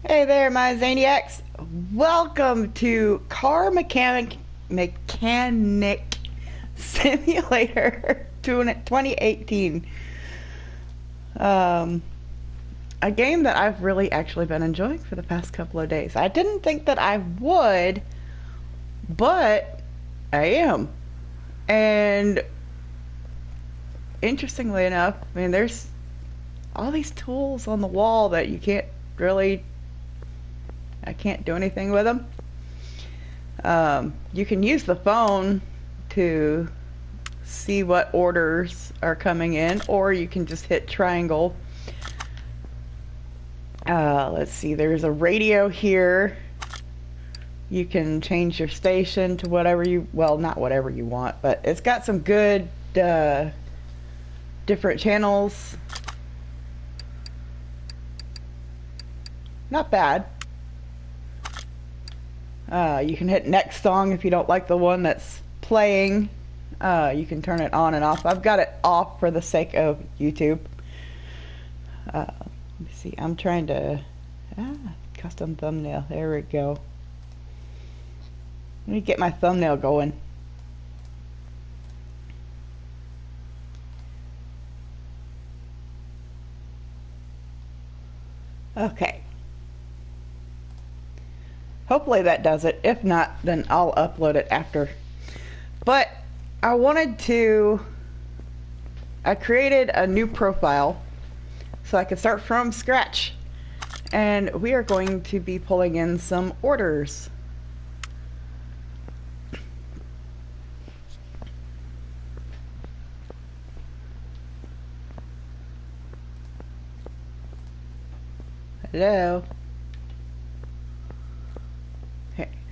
Hey there, my Zaniacs. Welcome to Car Mechanic Simulator 2018. Um, a game that I've really actually been enjoying for the past couple of days. I didn't think that I would, but I am. And interestingly enough, I mean, there's all these tools on the wall that you can't really I can't do anything with them. You can use the phone to see what orders are coming in, or you can just hit triangle. Let's see, there's a radio here. You can change your station to whatever you, well, not whatever you want, but it's got some good different channels. Not bad. You can hit next song if you don't like the one that's playing. You can turn it on and off. I've got it off for the sake of YouTube. Let me see. I'm trying to... custom thumbnail. There we go. Let me get my thumbnail going. Okay. Hopefully that does it. If not, then I'll upload it after. But I created a new profile so I could start from scratch. And we are going to be pulling in some orders. Hello.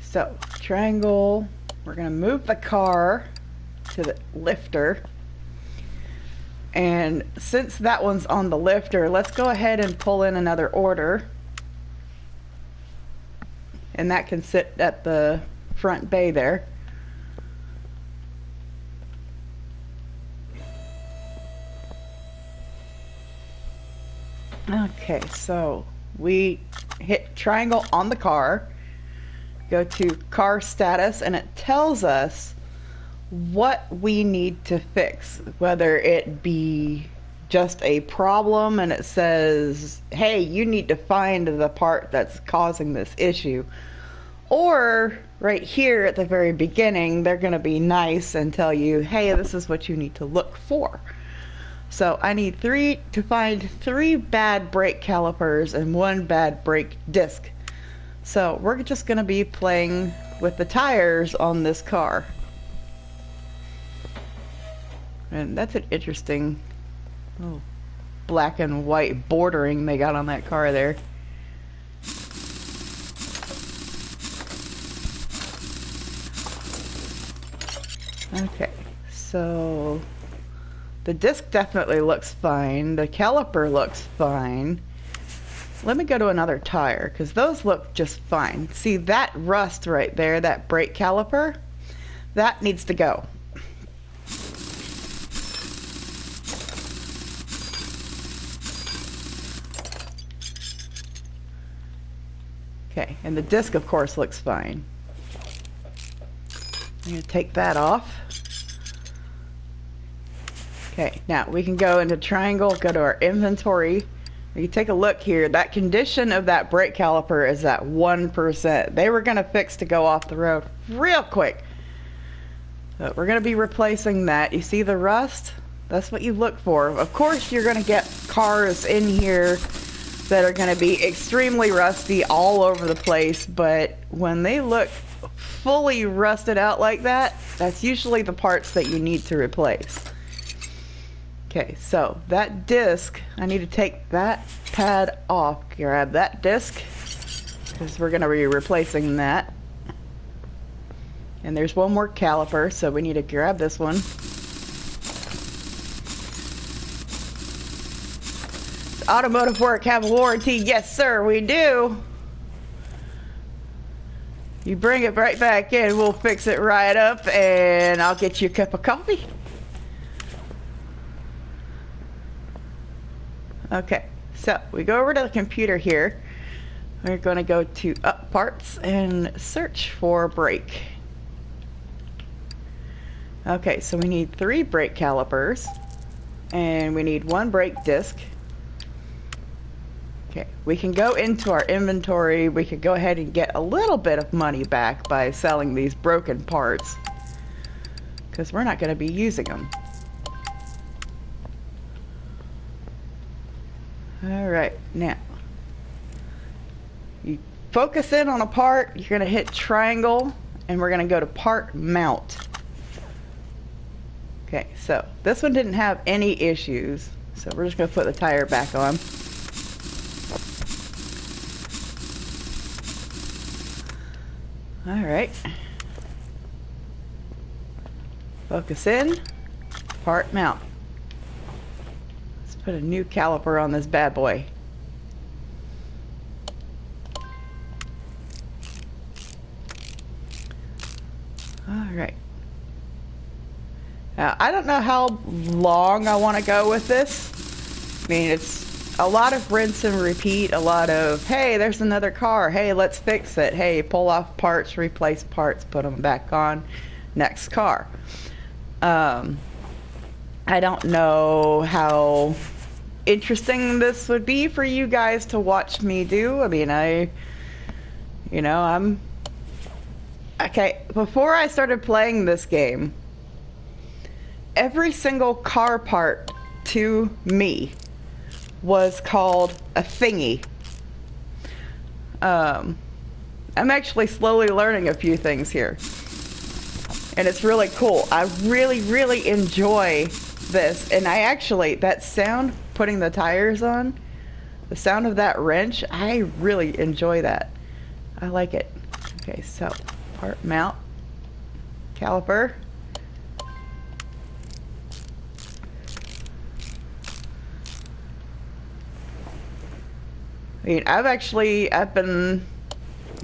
So, triangle, we're going to move the car to the lifter. And since that one's on the lifter, let's go ahead and pull in another order. And that can sit at the front bay there. Okay, so we hit triangle on the car. Go to car status, and it tells us what we need to fix, whether it be just a problem and it says, hey, you need to find the part that's causing this issue, or right here at the very beginning they're going to be nice and tell you, hey, this is what you need to look for. So I need to find 3 bad brake calipers and 1 bad brake disc. So we're just going to be playing with the tires on this car. And that's an interesting black and white bordering they got on that car there. Okay, so the disc definitely looks fine. The caliper looks fine. Let me go to another tire, because those look just fine. See that rust right there, that brake caliper? That needs to go. Okay, and the disc, of course, looks fine. I'm going to take that off. Okay, now we can go into triangle, go to our inventory. You take a look here, that condition of that brake caliper is at 1%. They were going to fix to go off the road real quick. But we're going to be replacing that. You see the rust? That's what you look for. Of course, you're going to get cars in here that are going to be extremely rusty all over the place, but when they look fully rusted out like that, that's usually the parts that you need to replace. Okay, so that disc, I need to take that pad off. Grab that disc, because we're going to be replacing that. And there's one more caliper, so we need to grab this one. Does automotive work have a warranty? Yes, sir, we do. You bring it right back in, we'll fix it right up, and I'll get you a cup of coffee. Okay, so we go over to the computer here. We're going to go to up parts and search for brake. Okay, so we need 3 brake calipers and we need 1 brake disc. Okay, we can go into our inventory. We could go ahead and get a little bit of money back by selling these broken parts, because we're not going to be using them. Alright, now you focus in on a part, you're going to hit triangle, and we're going to go to part mount. Okay, so this one didn't have any issues, so we're just going to put the tire back on. Alright. Focus in, part mount. Let's put a new caliper on this bad boy. Alright. Now, I don't know how long I want to go with this. I mean, it's a lot of rinse and repeat, a lot of, hey, there's another car, hey, let's fix it, hey, pull off parts, replace parts, put them back on, next car. I don't know how interesting this would be for you guys to watch me do. I mean, I'm... Okay, before I started playing this game, every single car part to me was called a thingy. I'm actually slowly learning a few things here, and it's really cool. I really enjoy this, and I actually, that sound, putting the tires on, the sound of that wrench, I really enjoy that. I like it. Okay, so part mount, caliper. I mean, I've been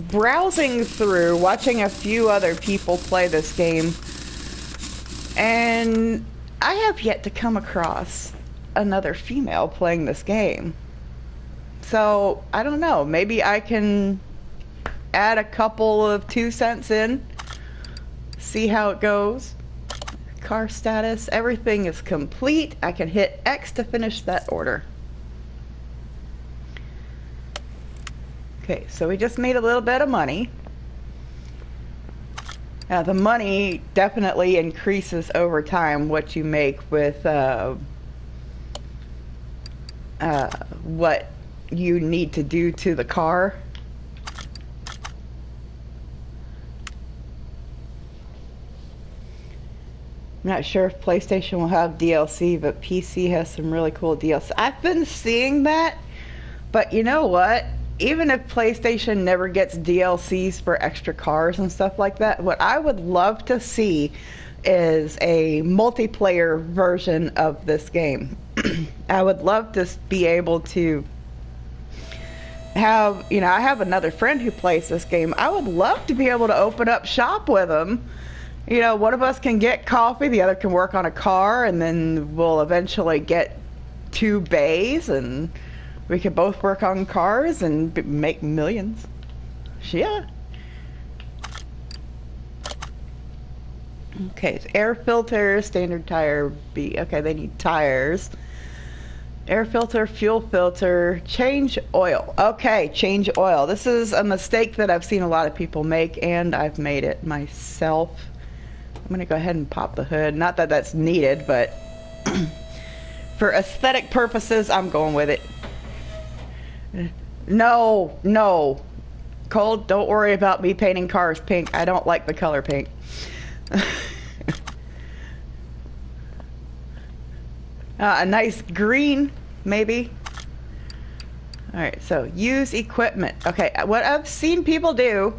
browsing through, watching a few other people play this game, and I have yet to come across another female playing this game. So, I don't know, maybe I can add a couple of 2 cents in, see how it goes. Car status, everything is complete. I can hit X to finish that order. Okay, so we just made a little bit of money. Now, the money definitely increases over time, what you make with what you need to do to the car. I'm not sure if PlayStation will have DLC, but PC has some really cool DLC. I've been seeing that, but you know what? Even if PlayStation never gets DLCs for extra cars and stuff like that, what I would love to see is a multiplayer version of this game. I would love to be able to have, I have another friend who plays this game. I would love to be able to open up shop with him. One of us can get coffee, the other can work on a car, and then we'll eventually get 2 bays, and we could both work on cars and make millions. Yeah. Okay, so air filter, standard tire B. Okay, they need tires. Air filter, fuel filter, change oil. Okay, change oil. This is a mistake that I've seen a lot of people make, and I've made it myself. I'm going to go ahead and pop the hood. Not that that's needed, but for aesthetic purposes, I'm going with it. No. Cole, don't worry about me painting cars pink. I don't like the color pink. A nice green, maybe. Alright, so use equipment. Okay, what I've seen people do,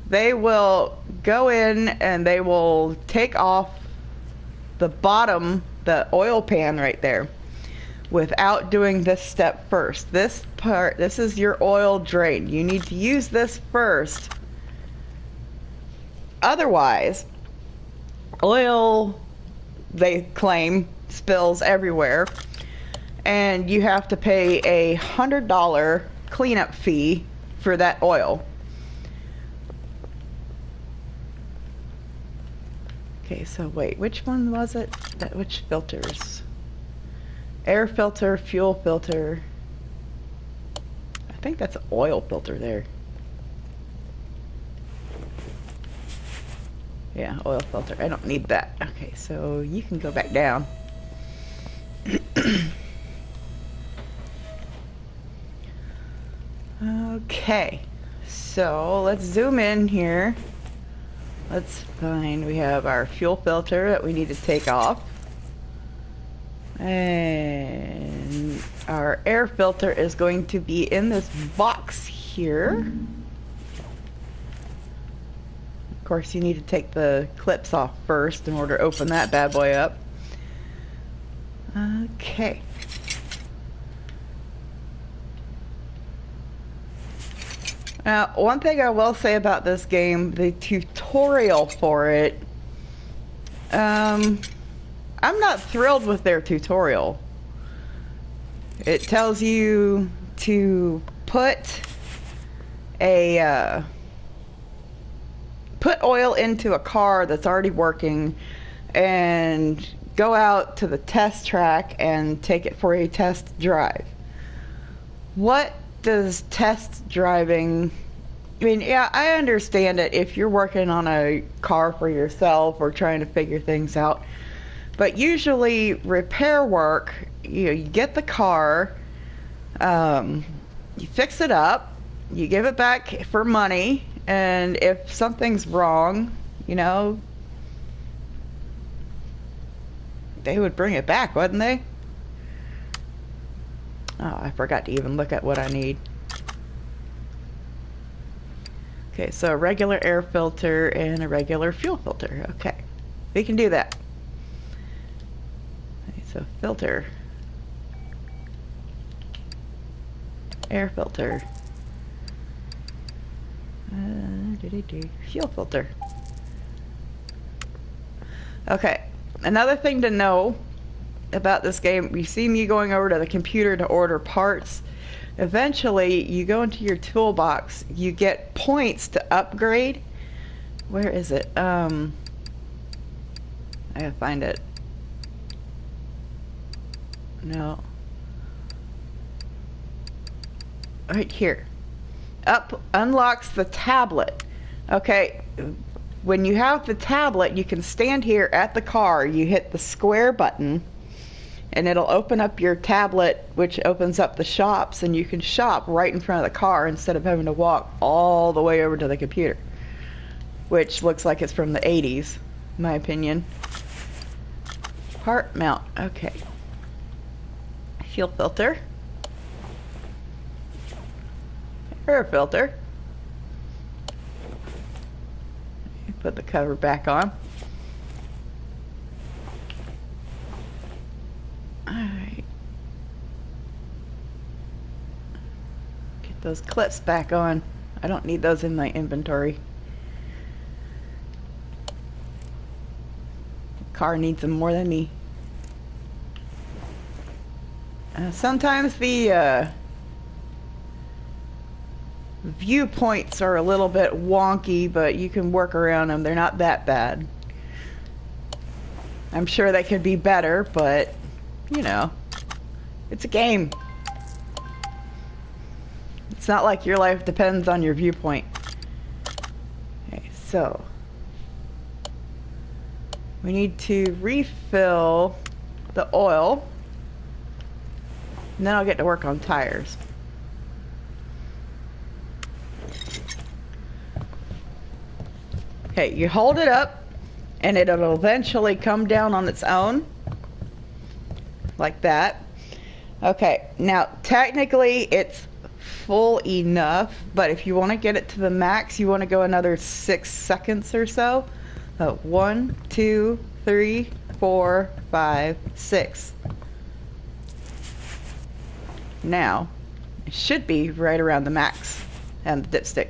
they will go in and they will take off the bottom, the oil pan right there, without doing this step first. This part, this is your oil drain. You need to use this first. Otherwise, oil, they claim, spills everywhere, and you have to pay $100 cleanup fee for that oil. Okay, so wait, which one was it? Which filters? Air filter, fuel filter. I think that's an oil filter there. Yeah, oil filter. I don't need that. Okay, so you can go back down. Okay, so let's zoom in here. Let's find, we have our fuel filter that we need to take off. And our air filter is going to be in this box here. Of course, you need to take the clips off first in order to open that bad boy up. Okay. Now, one thing I will say about this game, the tutorial for it, I'm not thrilled with their tutorial. It tells you to put oil into a car that's already working and go out to the test track and take it for a test drive. What does test driving... I mean, yeah, I understand it if you're working on a car for yourself or trying to figure things out. But usually repair work, you get the car, you fix it up, you give it back for money, and if something's wrong, you know, they would bring it back, wouldn't they? Oh, I forgot to even look at what I need. Okay, so a regular air filter and a regular fuel filter. Okay, we can do that. Okay, so filter. Air filter. Fuel filter. Okay, another thing to know about this game, you see me going over to the computer to order parts. Eventually, you go into your toolbox, you get points to upgrade. Where is it? I gotta find it. No. Right here. Up unlocks the tablet. Okay, when you have the tablet, you can stand here at the car, you hit the square button, and it'll open up your tablet, which opens up the shops, and you can shop right in front of the car instead of having to walk all the way over to the computer, which looks like it's from the 80s, in my opinion. Part mount. Okay. Fuel filter. Air filter. Put the cover back on. Alright. Get those clips back on. I don't need those in my inventory. The car needs them more than me. Sometimes the viewpoints are a little bit wonky, but you can work around them. They're not that bad. I'm sure they could be better, but you know, it's a game. It's not like your life depends on your viewpoint. Okay, so we need to refill the oil, and then I'll get to work on tires. Okay, you hold it up and it'll eventually come down on its own. Like that. Okay, now technically it's full enough, but if you want to get it to the max, you want to go another 6 seconds or so. 1, 2, 3, 4, 5, 6. Now, it should be right around the max and the dipstick.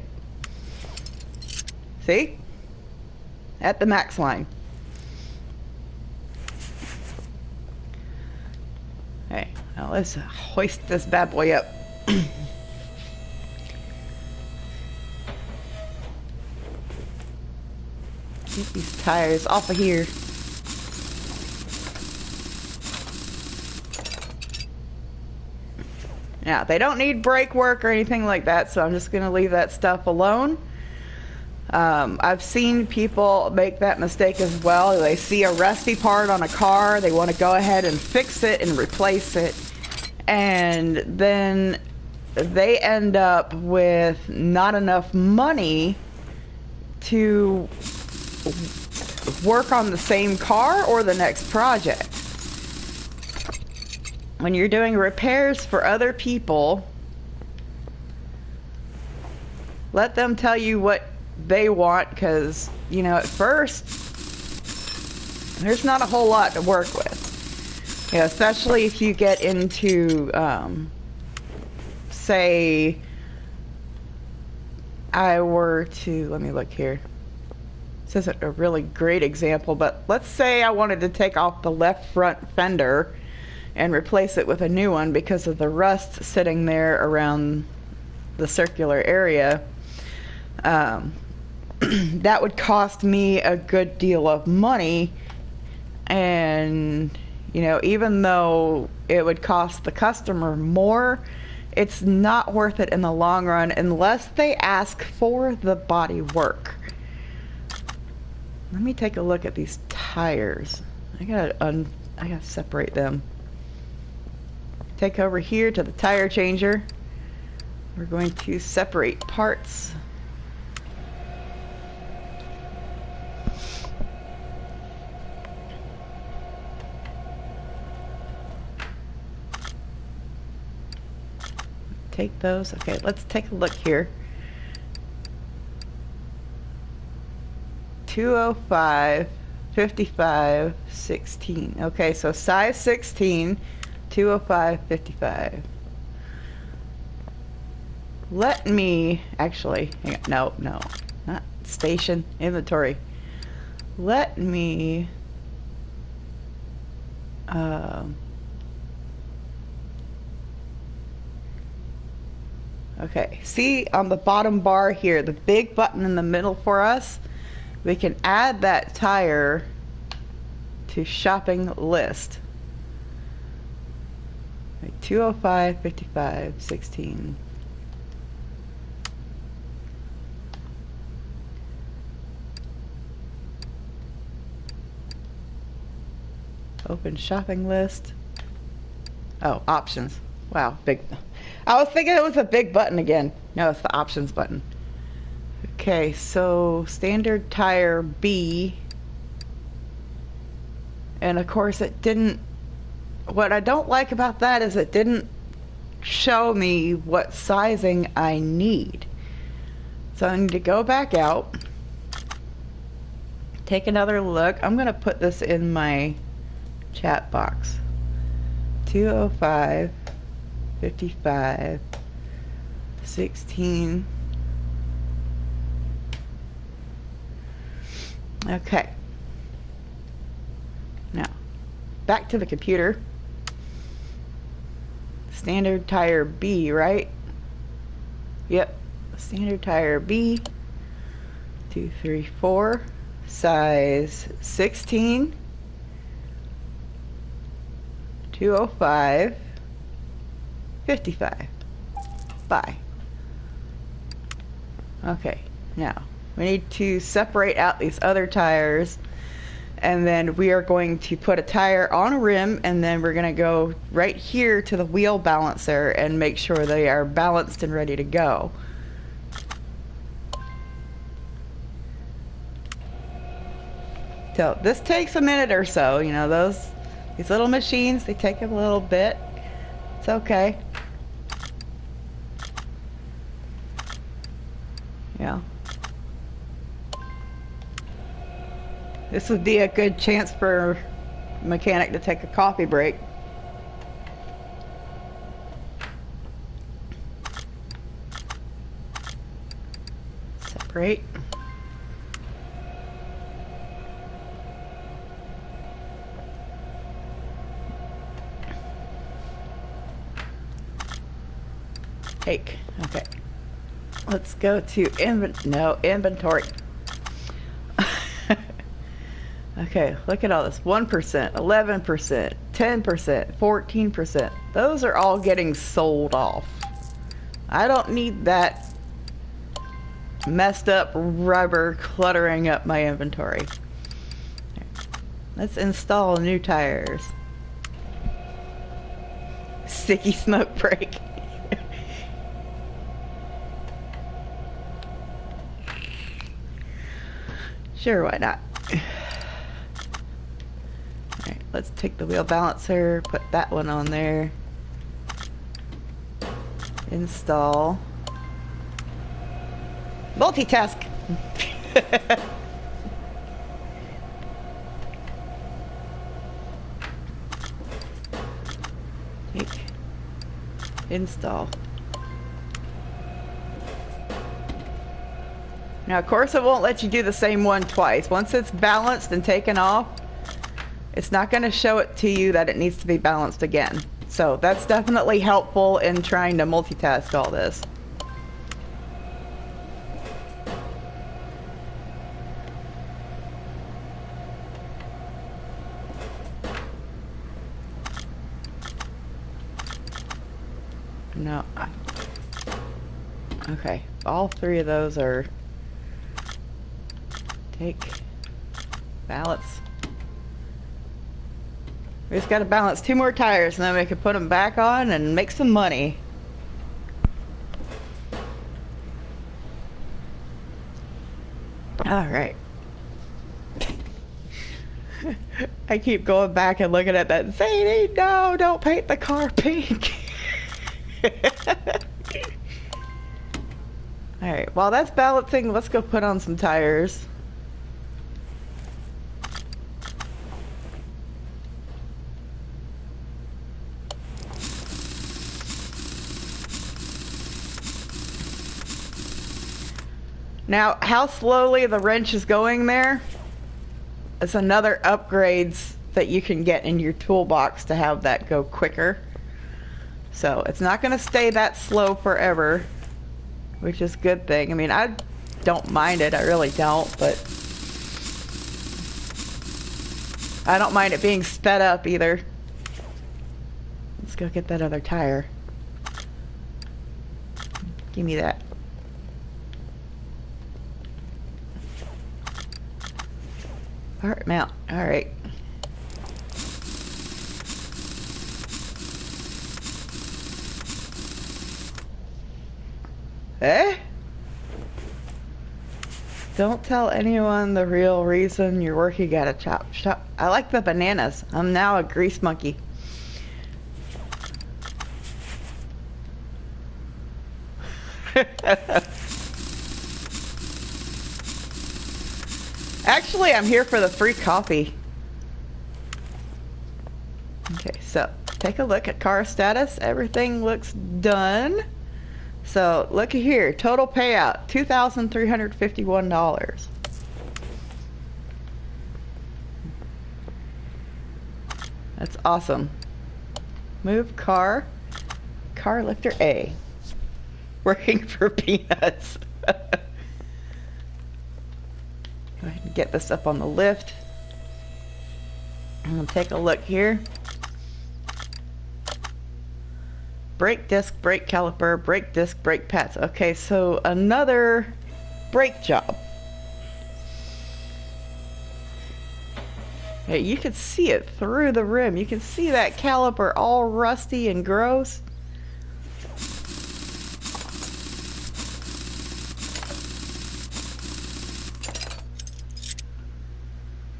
See? At the max line. Okay, now let's hoist this bad boy up. Get these tires off of here. Now, they don't need brake work or anything like that, so I'm just going to leave that stuff alone. I've seen people make that mistake as well. They see a rusty part on a car, they want to go ahead and fix it and replace it, and then they end up with not enough money to work on the same car or the next project. When you're doing repairs for other people, let them tell you what they want, because, you know, at first, there's not a whole lot to work with. You know, especially if you get into, say, I were to, let me look here. This isn't a really great example, but let's say I wanted to take off the left front fender and replace it with a new one because of the rust sitting there around the circular area. That would cost me a good deal of money, and you know, even though it would cost the customer more, it's not worth it in the long run unless they ask for the body work. Let me take a look at these tires. I gotta separate them. Take over here to the tire changer. We're going to separate parts. Take those. Okay, let's take a look here. 205, 55, 16. Okay, so size 16, 205, 55. Let me, actually, hang on, no, not station, inventory. Let me, okay, see on the bottom bar here, the big button in the middle for us, we can add that tire to shopping list. 205, 55, 16. Open shopping list. Oh, options. Wow, big. I was thinking it was a big button again. No, it's the options button. Okay, so standard tire B. And of course it didn't, what I don't like about that is it didn't show me what sizing I need. So I need to go back out, take another look. I'm going to put this in my chat box. 205, 55, 16. Okay. Now, back to the computer. Standard tire B, right? Yep. Standard tire B. 234. Size 16. 205. 55. Buy. Okay. Now, we need to separate out these other tires, and then we are going to put a tire on a rim, and then we're going to go right here to the wheel balancer and make sure they are balanced and ready to go. So this takes a minute or so. You know, these little machines, they take a little bit. It's okay. Yeah. This would be a good chance for a mechanic to take a coffee break. Separate. Take. Okay. Let's go to inventory. Okay, look at all this. 1%, 11%, 10%, 14%. Those are all getting sold off. I don't need that messed up rubber cluttering up my inventory. Let's install new tires. Sticky smoke break. Sure, why not? Alright, let's take the wheel balancer, put that one on there. Install. Multitask! Take. Install. Now, of course, it won't let you do the same one twice. Once it's balanced and taken off, it's not going to show it to you that it needs to be balanced again. So that's definitely helpful in trying to multitask all this. No. Okay, all three of those are... Take. Balance. We just gotta balance 2 more tires and then we can put them back on and make some money. Alright. I keep going back and looking at that. Zany, no, don't paint the car pink. Alright, while that's balancing, let's go put on some tires. Now, how slowly the wrench is going there is another upgrades that you can get in your toolbox to have that go quicker. So it's not going to stay that slow forever, which is a good thing. I mean, I don't mind it. I really don't, but I don't mind it being sped up either. Let's go get that other tire. Give me that. Part mount. All right. Eh? Don't tell anyone the real reason you're working at a chop shop. I like the bananas. I'm now a grease monkey. Actually, I'm here for the free coffee. Okay, so take a look at car status. Everything looks done. So look here, total payout, $2,351. That's awesome. Move car, car lifter A. Working for peanuts. Go ahead and get this up on the lift. I'm gonna take a look here. Brake disc, brake caliper, brake disc, brake pads. Okay, so another brake job. Hey, you can see it through the rim. You can see that caliper all rusty and gross.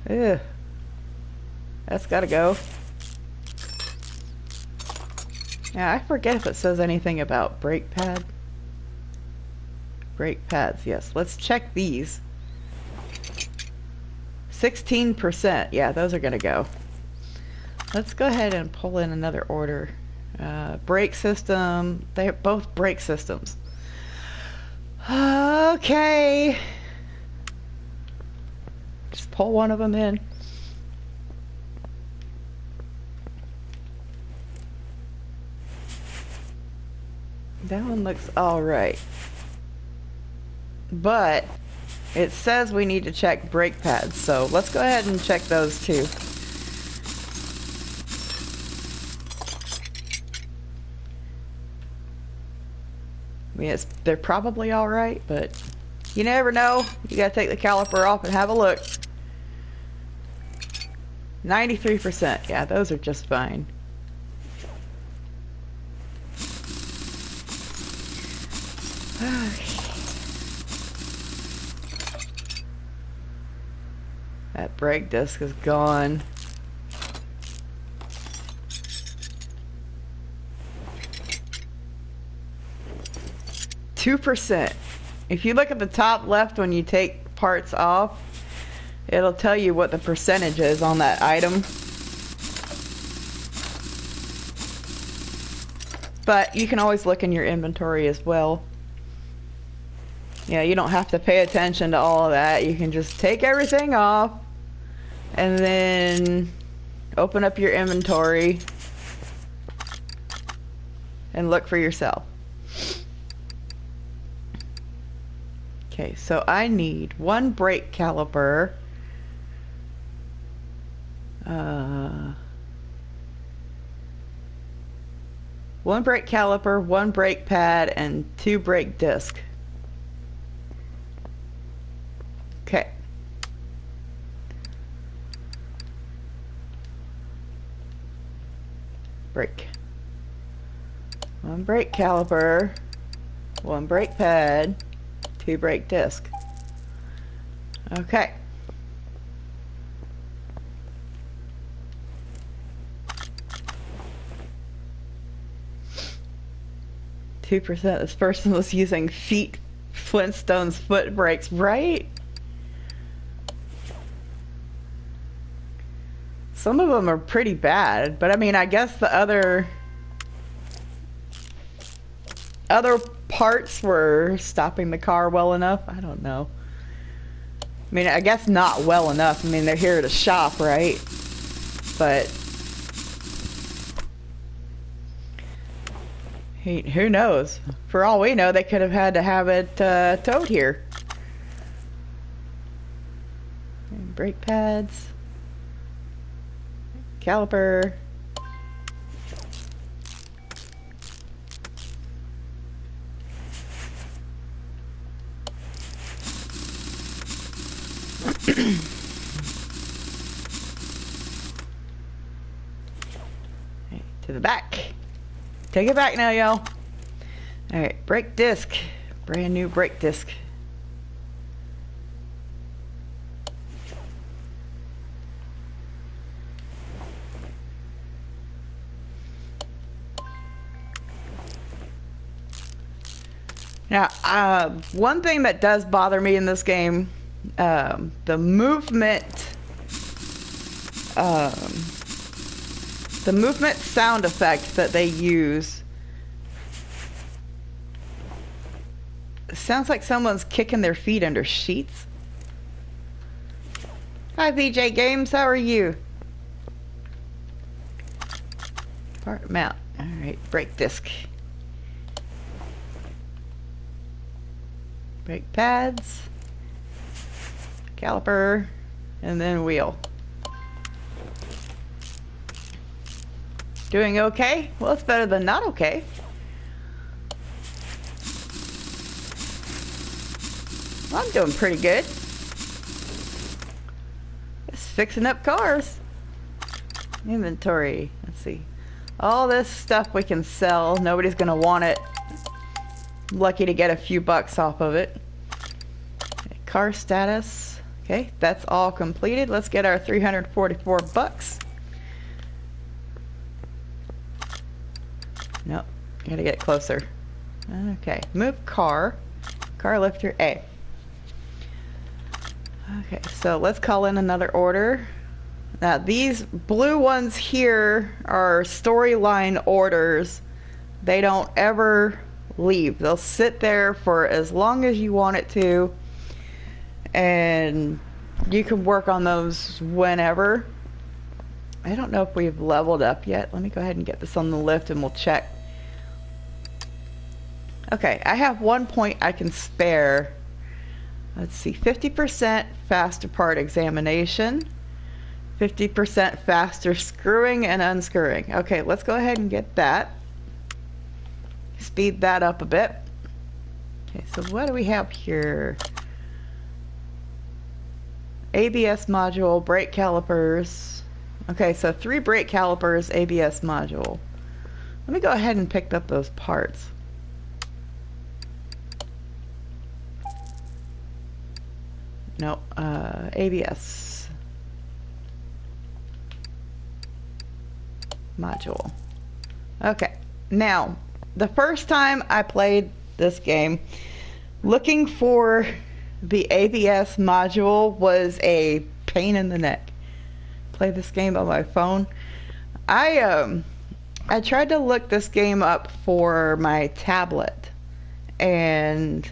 Ugh. That's gotta go. Yeah, I forget if it says anything about brake pad. Brake pads, yes. Let's check these. 16%. Yeah, those are gonna go. Let's go ahead and pull in another order. Brake system. They're both brake systems. Okay. Just pull one of them in. That one looks all right. But it says we need to check brake pads, so let's go ahead and check those too. I mean, they're probably alright, but you never know. You gotta take the caliper off and have a look. 93%. Yeah, those are just fine. That brake disc is gone. %. If you look at the top left when you take parts off, it'll tell you what the percentage is on that item. But you can always look in your inventory as well. Yeah, you don't have to pay attention to all of that. You can just take everything off and then open up your inventory and look for yourself. Okay, so I need one brake caliper, one brake caliper, one brake pad, and 2 brake discs. Okay. Brake. One brake caliper, one brake pad, 2 brake disc. Okay. %. This person was using Flintstone's foot brakes, right? Some of them are pretty bad, but I mean, I guess the other parts were stopping the car well enough. I don't know. I mean, I guess not well enough. I mean, they're here to shop, right? But who knows? For all we know, they could have had to have it towed here. And brake pads, caliper. To the back. Take it back now, y'all. Alright, brake disc. Brand new brake disc. Now, one thing that does bother me in this game, the movement sound effect that they use. It sounds like someone's kicking their feet under sheets. Hi, VJ Games, how are you? Part mount. Alright, brake disc. Brake pads. Caliper. And then wheel. Doing okay? Well, it's better than not okay. Well, I'm doing pretty good. Just fixing up cars. Inventory. Let's see. All this stuff we can sell. Nobody's gonna want it. Lucky to get a few bucks off of it. Okay, car status. Okay, that's all completed. Let's get our 344 bucks. Nope, gotta get closer. Okay, move car. Car lifter A. Okay, so let's call in another order. Now these blue ones here are storyline orders. They don't ever leave. They'll sit there for as long as you want it to, and you can work on those whenever. I don't know if we've leveled up yet. Let me go ahead and get this on the lift and we'll check. Okay, I have 1 point I can spare. Let's see, 50% faster part examination, 50% faster screwing and unscrewing. Okay, let's go ahead and get that. Speed that up a bit. Okay, so what do we have here? ABS module, brake calipers. Okay, so 3 brake calipers, ABS module. Let me go ahead and pick up those parts. No, ABS module. Okay, now, the first time I played this game, looking for the ABS module was a pain in the neck. Play this game on my phone. I tried to look this game up for my tablet, and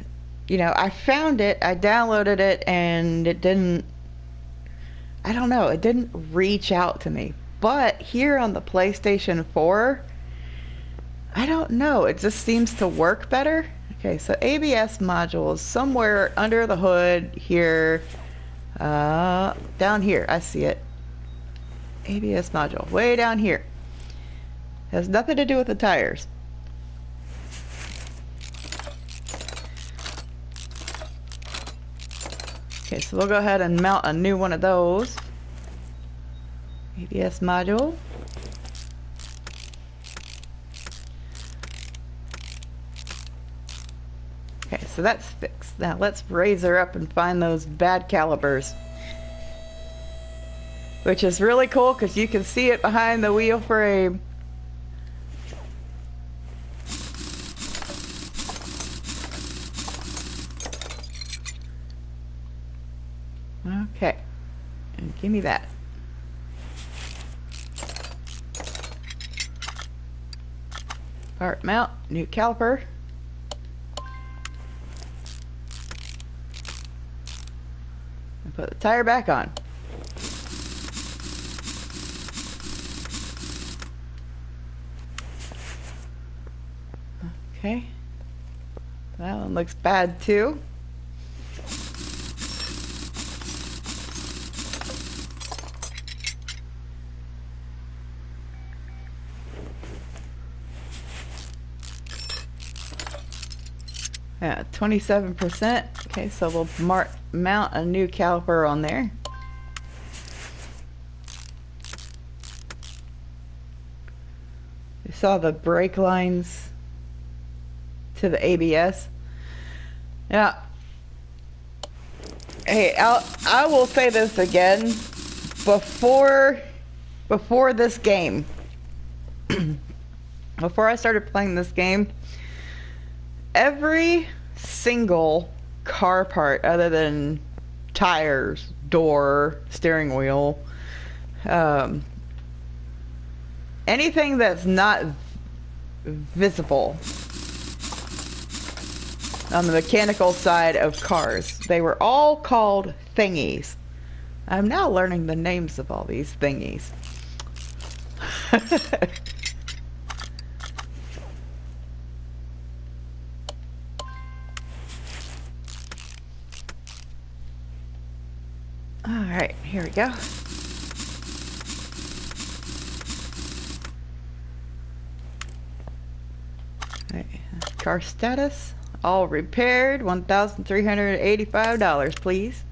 you know, I found it, I downloaded it, and it didn't, I don't know, it didn't reach out to me. But here on the PlayStation 4, I don't know, it just seems to work better. Okay, so ABS modules somewhere under the hood here, down here, I see it. ABS module, way down here. Has nothing to do with the tires. Okay, so we'll go ahead and mount a new one of those. ABS module. Okay, so that's fixed. Now let's raise her up and find those bad calipers. Which is really cool because you can see it behind the wheel frame. Okay, and give me that. Part mount, new caliper. And put the tire back on. Okay, that one looks bad too. Yeah, 27%. Okay, so we'll mount a new caliper on there. You saw the brake lines to the ABS. Yeah. Hey, I will say this again. Before this game, before I started playing this game, every single car part other than tires, door, steering wheel, anything that's not visible on the mechanical side of cars, they were all called thingies. I'm now learning the names of all these thingies. Alright, here we go. Right. Car status, all repaired, $1,385, please.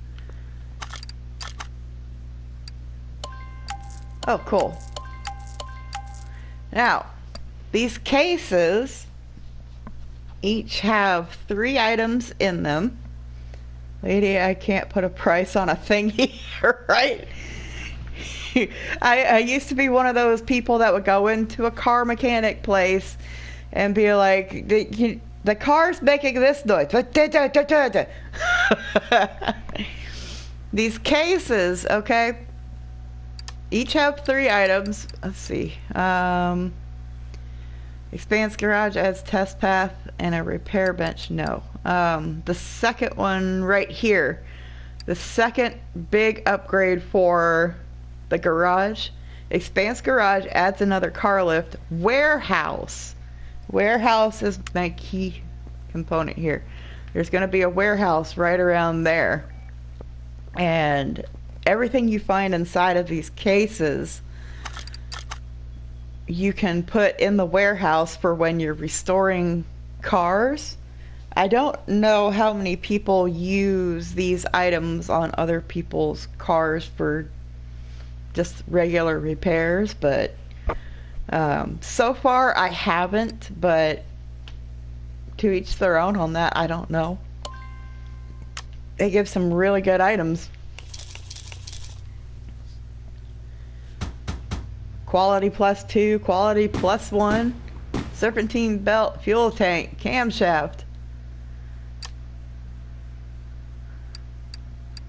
Oh, cool. Now, these cases each have 3 items in them. Lady, I can't put a price on a thingy, right? I used to be one of those people that would go into a car mechanic place and be like, the car's making this noise. These cases, okay, each have 3 items. Let's see. Expands garage, adds test path, and a repair bench. No. The second one right here, the second big upgrade for the garage, expands garage, adds another car lift. Warehouse is my key component here. There's going to be a warehouse right around there. And everything you find inside of these cases, you can put in the warehouse for when you're restoring cars. I don't know how many people use these items on other people's cars for just regular repairs, but so far I haven't, but to each their own on that. I don't know. They give some really good items. Quality +2, quality +1, serpentine belt, fuel tank, camshaft.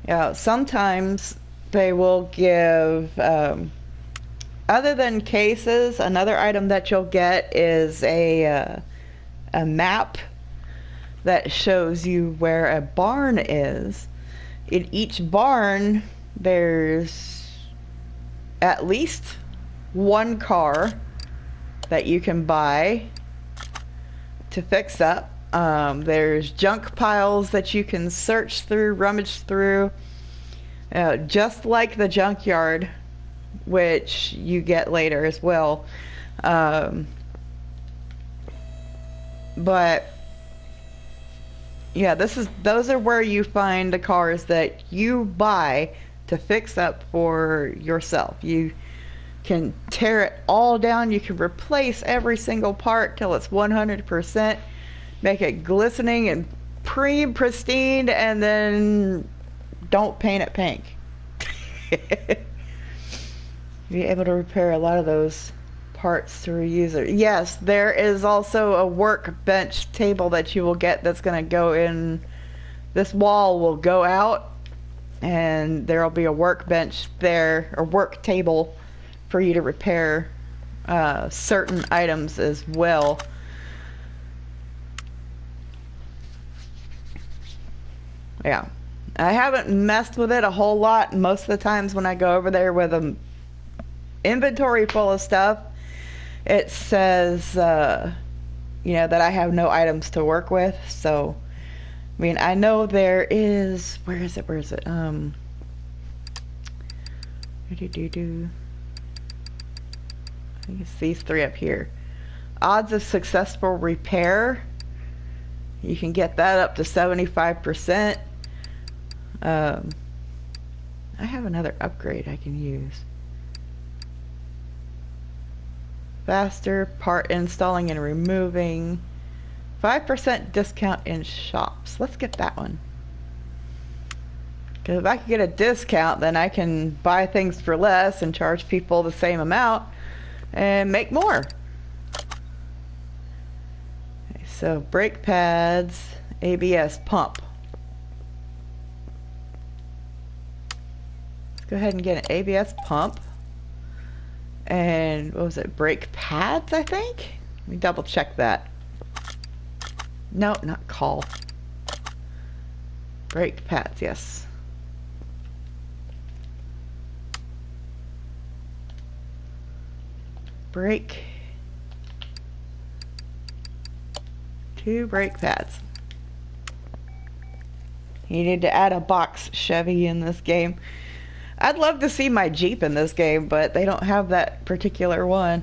Yeah, sometimes they will give, other than cases, another item that you'll get is a map that shows you where a barn is. In each barn, there's at least one car that you can buy to fix up. There's junk piles that you can search through, rummage through, just like the junkyard, which you get later as well. But yeah, those are where you find the cars that you buy to fix up for yourself. You can tear it all down. You can replace every single part till it's 100%, make it glistening and pristine, and then don't paint it pink. Be able to repair a lot of those parts to reuse it. Yes, there is also a workbench table that you will get that's going to go in. This wall will go out, and there will be a workbench there, or work table, for you to repair certain items as well. Yeah, I haven't messed with it a whole lot. Most of the times when I go over there with an inventory full of stuff, it says, you know, that I have no items to work with. So, I mean, I know there is, where is it? I think it's these three up here. Odds of successful repair. You can get that up to 75%. I have another upgrade I can use. Faster part installing and removing. 5% discount in shops. Let's get that one. Because if I can get a discount, then I can buy things for less and charge people the same amount and make more. Okay, so brake pads, ABS pump. Let's go ahead and get an ABS pump. And what was it? Brake pads, I think? Let me double check that. No, not call. Brake pads, yes. Brake. 2 brake pads. You need to add a box Chevy in this game. I'd love to see my Jeep in this game, but they don't have that particular one.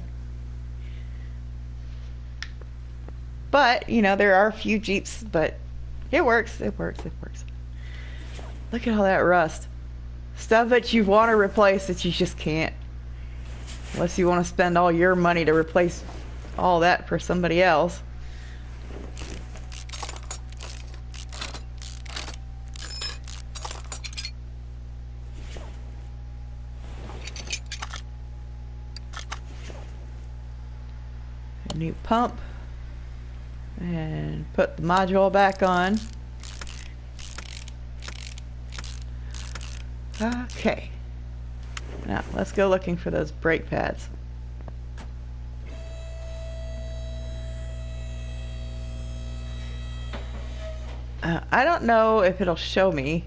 But, you know, there are a few Jeeps, but it works. It works. Look at all that rust. Stuff that you want to replace that you just can't. Unless you want to spend all your money to replace all that for somebody else. A new pump. And put the module back on. Okay. Now, let's go looking for those brake pads. I don't know if it'll show me,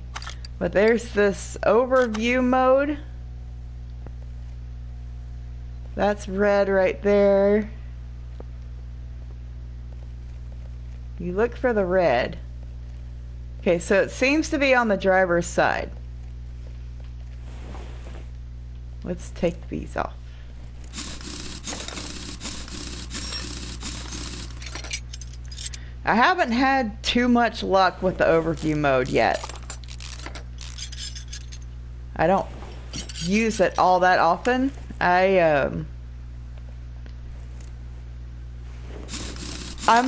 but there's this overview mode. That's red right there. You look for the red. Okay, so it seems to be on the driver's side. Let's take these off. I haven't had too much luck with the overview mode yet. I don't use it all that often. I'm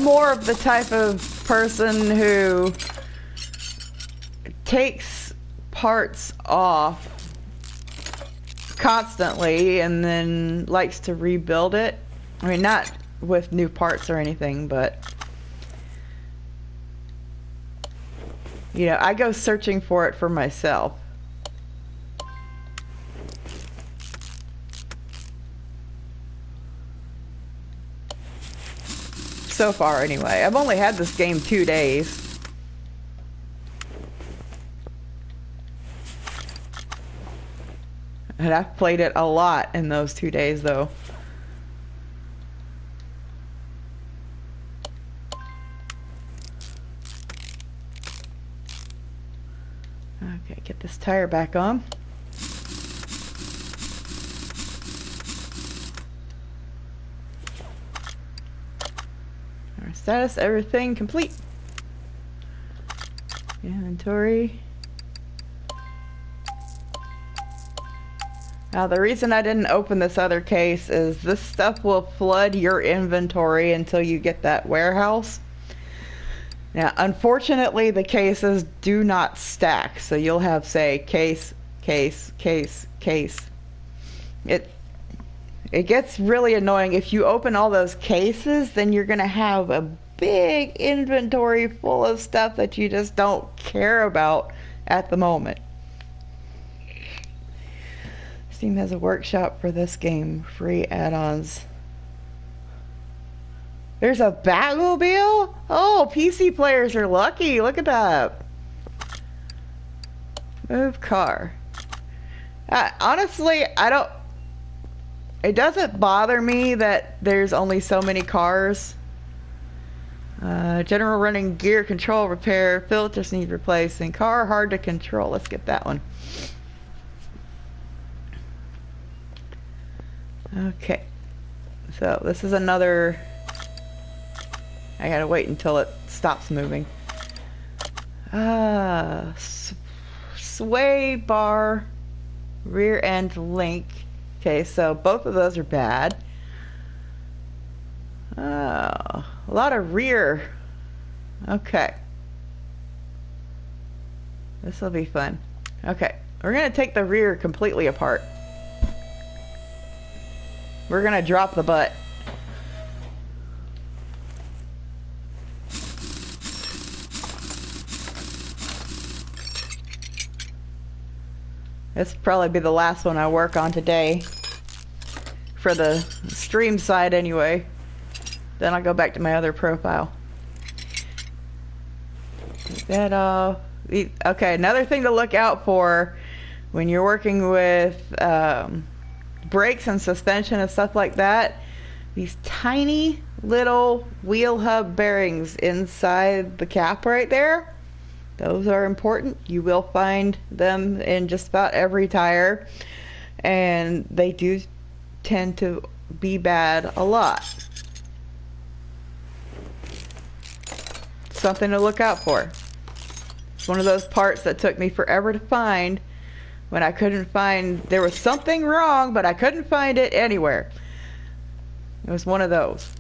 more of the type of person who takes parts off constantly and then likes to rebuild it. I mean, not with new parts or anything, but you know, I go searching for it for myself. So far, anyway. I've only had this game 2 days. And I've played it a lot in those 2 days, though. Okay, get this tire back on. Our status, everything complete. Inventory. Now, the reason I didn't open this other case is this stuff will flood your inventory until you get that warehouse. Now, unfortunately, the cases do not stack, so you'll have, say, case, case, case, case. It gets really annoying. If you open all those cases, then you're going to have a big inventory full of stuff that you just don't care about at the moment. Steam has a workshop for this game. Free add-ons. There's a Batmobile? Oh, PC players are lucky. Look at that. Move car. Honestly, I don't... It doesn't bother me that there's only so many cars. General running gear control repair. Filters need replacing. Car hard to control. Let's get that one. Okay. So this is another... I gotta wait until it stops moving. Sway bar, rear end link. Okay, so both of those are bad. Oh, a lot of rear. Okay. This will be fun. Okay, we're gonna take the rear completely apart. We're gonna drop the butt. This will probably be the last one I work on today. For the stream side anyway. Then I'll go back to my other profile. Take that off. Okay, another thing to look out for when you're working with brakes and suspension and stuff like that. These tiny little wheel hub bearings inside the cap right there. Those are important. You will find them in just about every tire, and they do tend to be bad a lot. Something to look out for. It's one of those parts that took me forever to find when I couldn't find, there was something wrong, but I couldn't find it anywhere. It was one of those.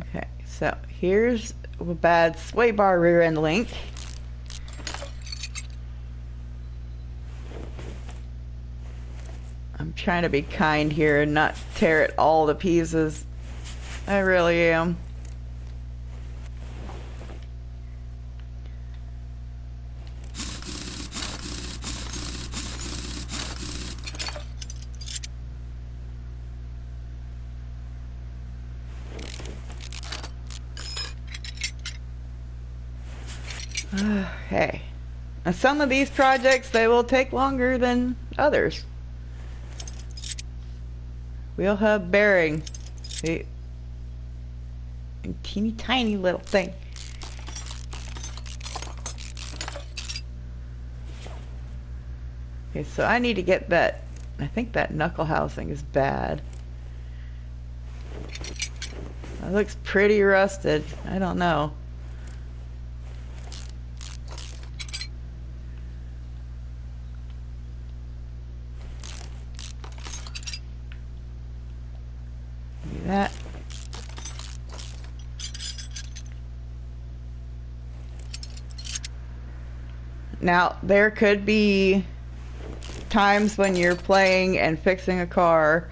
Okay, so here's a bad sway bar rear end link. I'm trying to be kind here and not tear it all to pieces. I really am. Okay. Now some of these projects, they will take longer than others. Wheel hub bearing. See? A teeny tiny little thing. Okay, so I need to get that. I think that knuckle housing is bad. That looks pretty rusted. I don't know. Do that. Now, there could be times when you're playing and fixing a car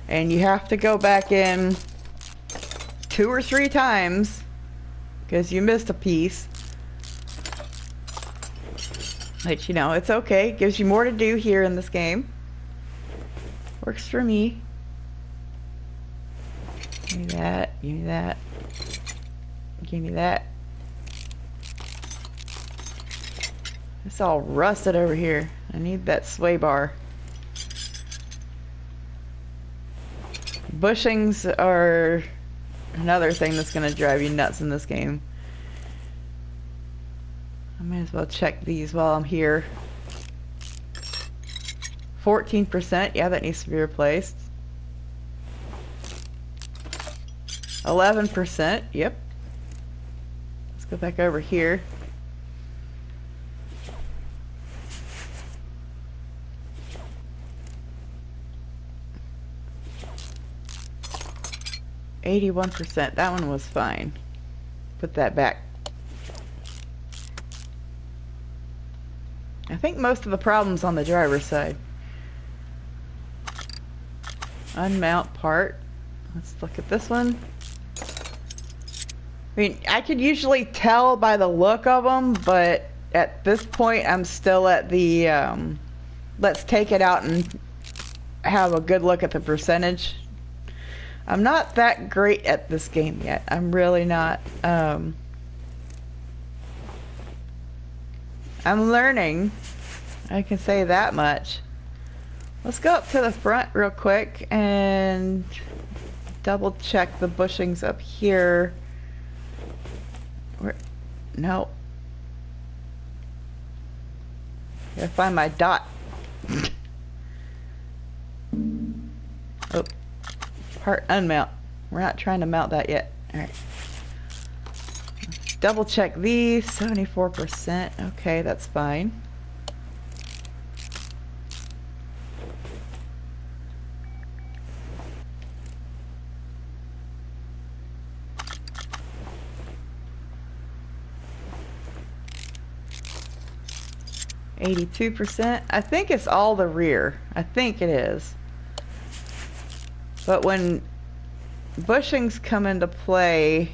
and you have to go back in 2 or 3 times because you missed a piece. But you know, it's okay. Gives you more to do here in this game. Works for me. Give me that. Give me that. Give me that. It's all rusted over here. I need that sway bar. Bushings are another thing that's going to drive you nuts in this game. I might as well check these while I'm here. 14%, yeah, that needs to be replaced. 11%, yep. Let's go back over here. %, that one was fine. Put that back. I think most of the problem's on the driver's side. Unmount part. Let's look at this one. I mean, I could usually tell by the look of them, but at this point I'm still at the let's take it out and have a good look at the percentage. I'm not that great at this game yet. I'm really not. I'm learning. I can say that much. Let's go up to the front real quick and double check the bushings up here. No. Gotta find my dot. Oh. Part unmount. We're not trying to mount that yet. Alright. Double check these. 74%. Okay, that's fine. %. I think it's all the rear. I think it is. But when bushings come into play,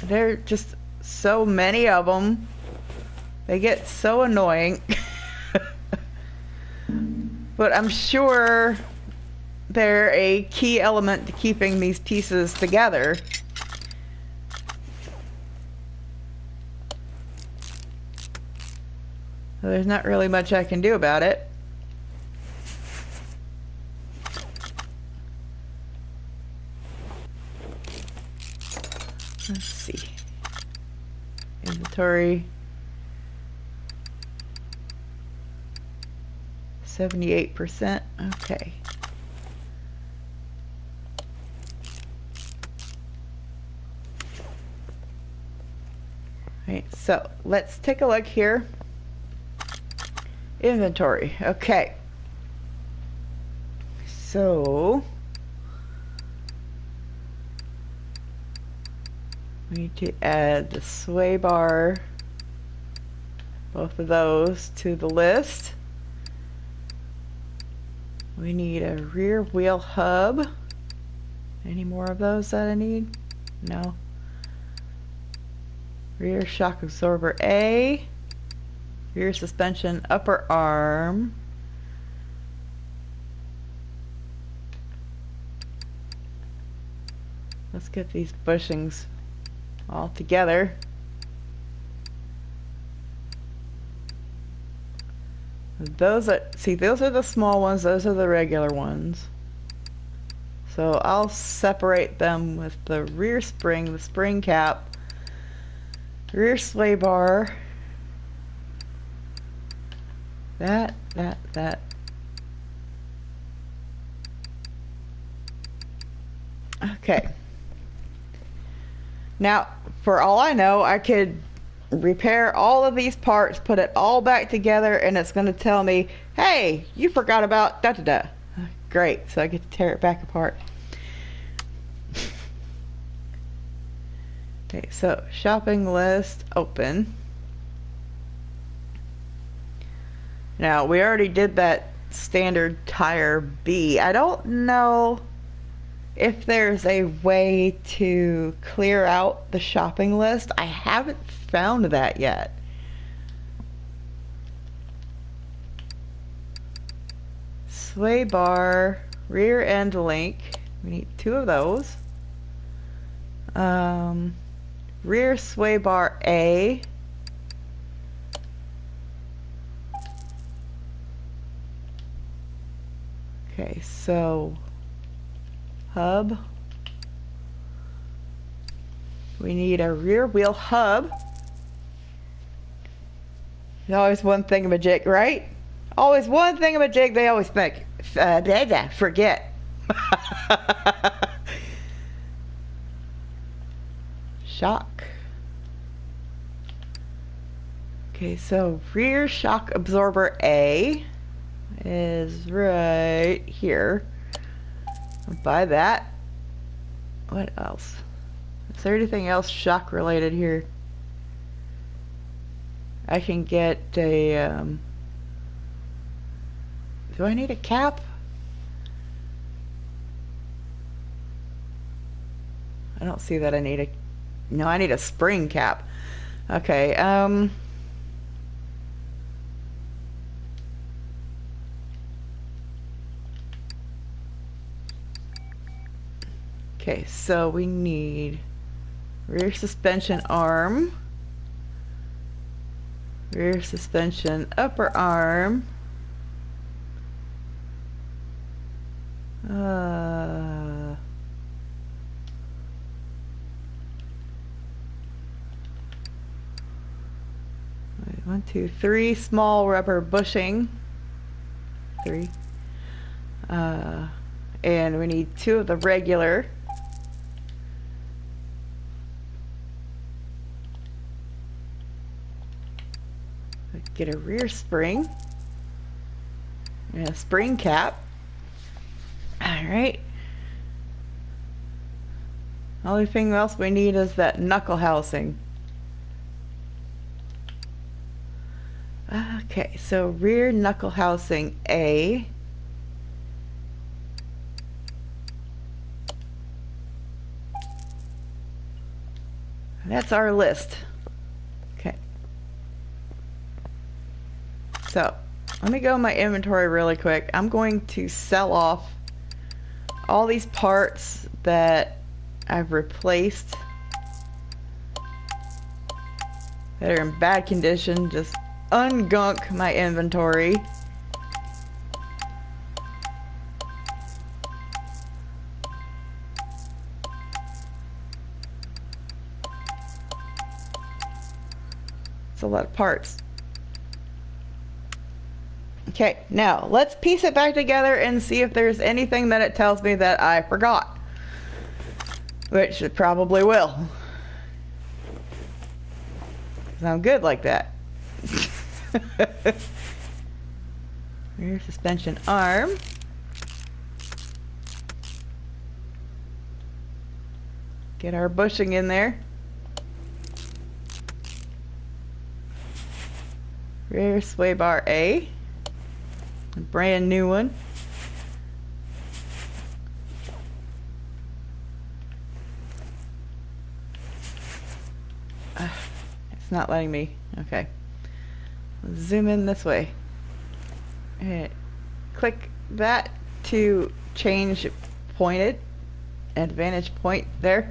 there are just so many of them. They get so annoying. But I'm sure they're a key element to keeping these pieces together. So there's not really much I can do about it. Let's see. Inventory. 78%. Okay. Right, so let's take a look here. Inventory. Okay. So we need to add the sway bar, both of those, to the list. We need a rear wheel hub. Any more of those that I need? No. Rear shock absorber A. Rear suspension upper arm. Let's get these bushings all together. Those are, see, those are the small ones, those are the regular ones. So I'll separate them with the rear spring, the spring cap, rear sway bar, that. Okay. Now, for all I know, I could repair all of these parts, put it all back together, and it's going to tell me, hey, you forgot about da-da-da. Great, so I get to tear it back apart. Okay, so shopping list, open. Now, we already did that standard tire B. I don't know if there's a way to clear out the shopping list. I haven't found that yet. Sway bar, rear end link. We need 2 of those. Rear sway bar A. Okay, so hub. We need a rear wheel hub. There's always one thingamajig, right? Always one thingamajig, they always think. Forget. Shock. Okay, so rear shock absorber A is right here. I'll buy that. What else? Is there anything else shock related here? I can get a do I need a cap? I don't see that I need a, no, I need a spring cap. Okay, okay, so we need rear suspension arm, rear suspension upper arm, wait, 1, 2, 3 small rubber bushing, 3, and we need 2 of the regular. Get a rear spring and a spring cap. Alright. Only thing else we need is that knuckle housing. Okay, so rear knuckle housing A. That's our list. Okay. So, let me go in my inventory really quick. I'm going to sell off all these parts that I've replaced that are in bad condition. Just ungunk my inventory. It's a lot of parts. Okay, now let's piece it back together and see if there's anything that it tells me that I forgot. Which it probably will. 'Cause I'm good like that. Rear suspension arm. Get our bushing in there. Rear sway bar A. A brand new one. It's not letting me. Okay. Let's zoom in this way. And click that to change pointed. Advantage point there.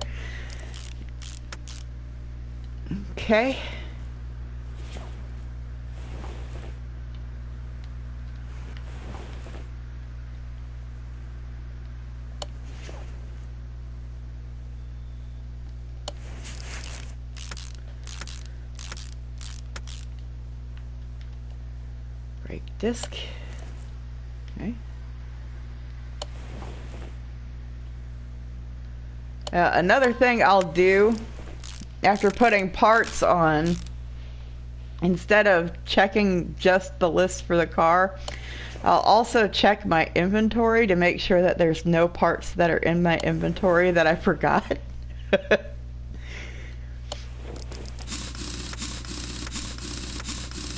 Okay. Brake disc. Okay. Another thing I'll do after putting parts on, instead of checking just the list for the car, I'll also check my inventory to make sure that there's no parts that are in my inventory that I forgot.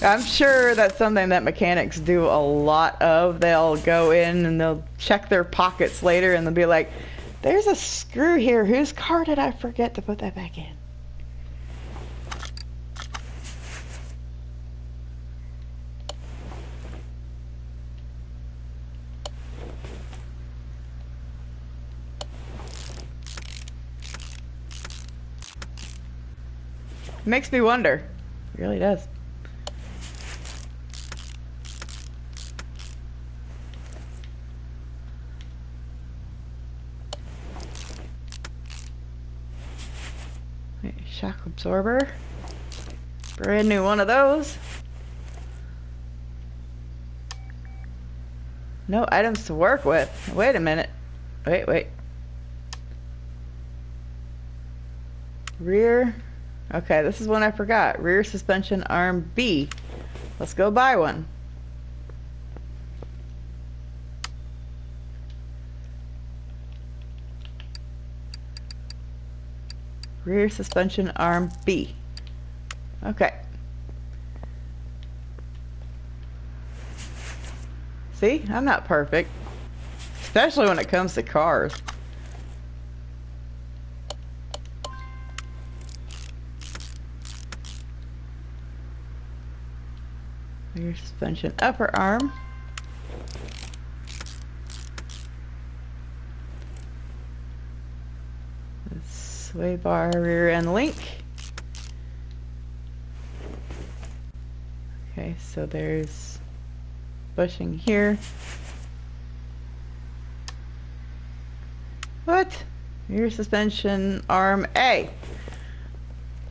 I'm sure that's something that mechanics do a lot of. They'll go in and they'll check their pockets later and they'll be like, there's a screw here. Whose car did I forget to put that back in? It makes me wonder. It really does. Shock absorber. Brand new one of those. No items to work with. Wait a minute. Wait. Rear. Okay, this is one I forgot. Rear suspension arm B. Let's go buy one. Rear suspension arm B. Okay. See, I'm not perfect. Especially when it comes to cars. Rear suspension upper arm. Sway bar rear end link. Okay, so there's bushing here. What? Rear suspension arm A.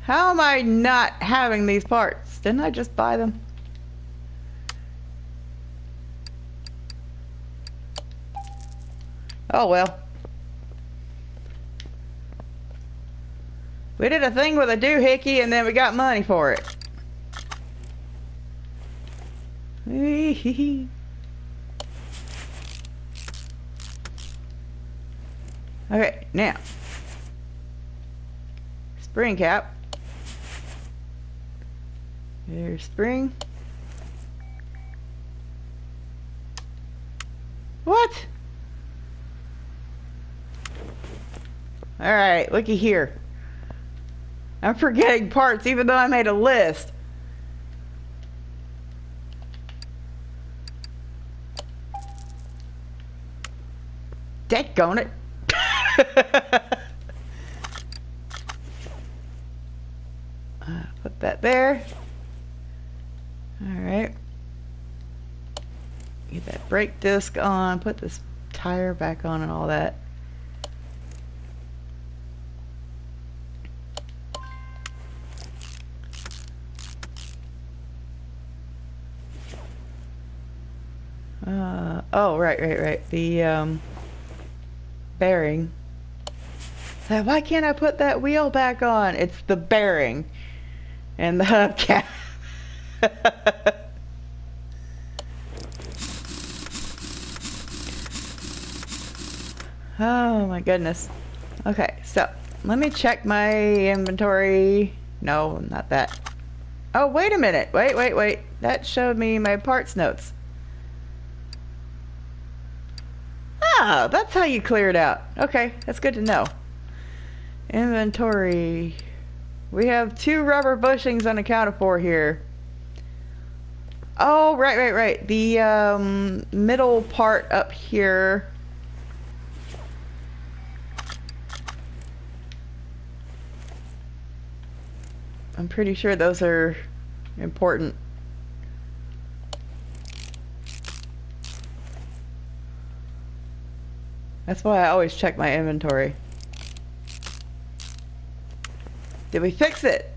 How am I not having these parts? Didn't I just buy them? Oh well. We did a thing with a doohickey and then we got money for it. Okay, now. Spring cap. There's spring. What? Alright, looky here. I'm forgetting parts even though I made a list. Daggone it. Put that there. Alright. Get that brake disc on. Put this tire back on and all that. Oh, right. The bearing. So why can't I put that wheel back on? It's the bearing and the hubcap. Oh my goodness. Okay, so let me check my inventory. No, not that. Oh, wait a minute. Wait. That showed me my parts notes. Oh, that's how you clear it out. Okay, that's good to know. Inventory. We have 2 rubber bushings unaccounted for here. Oh, right. The middle part up here. I'm pretty sure those are important. That's why I always check my inventory. Did we fix it?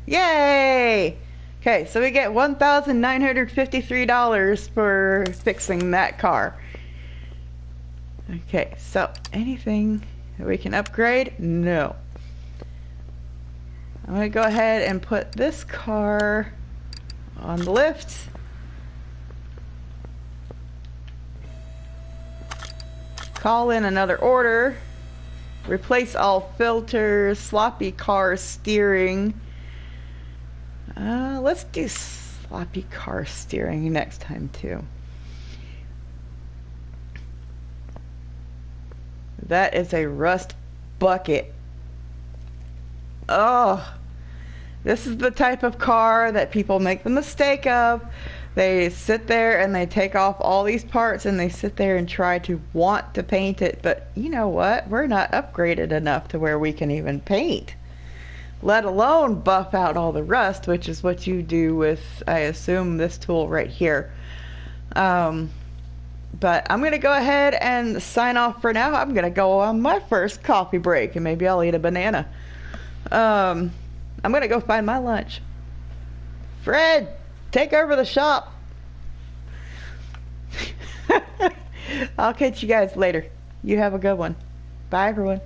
Yay! Okay, so we get $1,953 for fixing that car. Okay, so anything that we can upgrade? No. I'm going to go ahead and put this car on the lift. Call in another order. Replace all filters, sloppy car steering. Let's do sloppy car steering next time too. That is a rust bucket. Oh, this is the type of car that people make the mistake of. They sit there and they take off all these parts and they sit there and try to want to paint it. But you know what? We're not upgraded enough to where we can even paint, let alone buff out all the rust, which is what you do with, I assume, this tool right here. But I'm going to go ahead and sign off for now. I'm going to go on my first coffee break and maybe I'll eat a banana. I'm going to go find my lunch. Fred, take over the shop. I'll catch you guys later. You have a good one. Bye, everyone.